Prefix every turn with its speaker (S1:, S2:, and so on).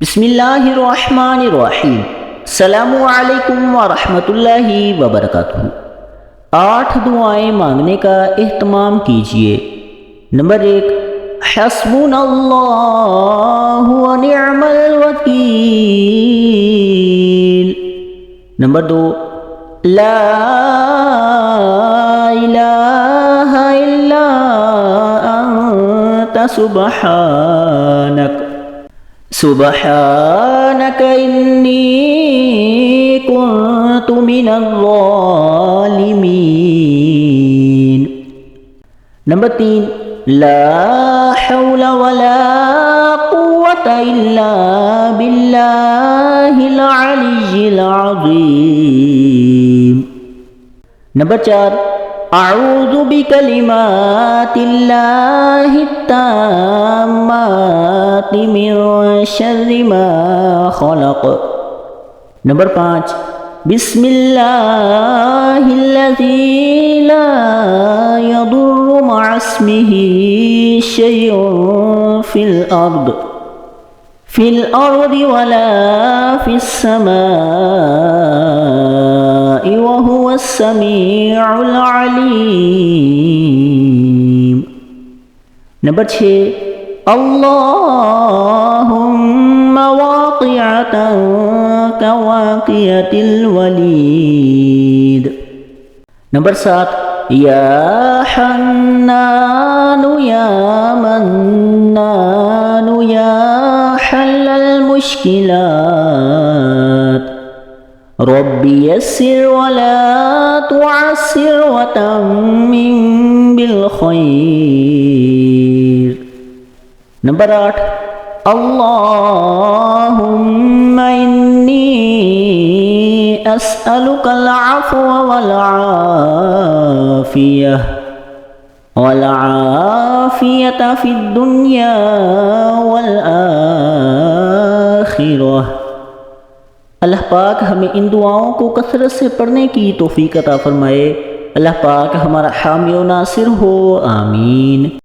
S1: بسم اللہ الرحمن الرحیم۔ السلام علیکم ورحمۃ اللہ وبرکاتہ۔ 8 دعائیں مانگنے کا اہتمام کیجیے۔ نمبر 1، حسبنا اللہ ونعم الوکیل۔ نمبر 2، لا الہ الا انت سبحانک انی کنت من الظالمین۔ نمبر 3، لا حول ولا قوة الا باللہ العلی العظیم۔ نمبر 4، اعوذ بکلمات اللہ التامات من شر ما خلق۔ نمبر 5، بسم اللہ الذی لا یضر مع اسمہ شیء فی الارض ولا فی السماء وهو السمیع العلیم۔ نمبر 6، اللہم واقعة كواقعة الولید۔ نمبر 7، یا حنان یا منان یا حل المشکلات، رب یسر ولا تعسر وتمم بالخیر۔ نمبر 8، اللہم انی اسألک العفو والعافیۃ فی الدنیا والآخرہ۔ اللہ پاک ہمیں ان دعاؤں کو کثرت سے پڑھنے کی توفیق عطا فرمائے۔ اللہ پاک ہمارا حامی و ناصر ہو، آمین۔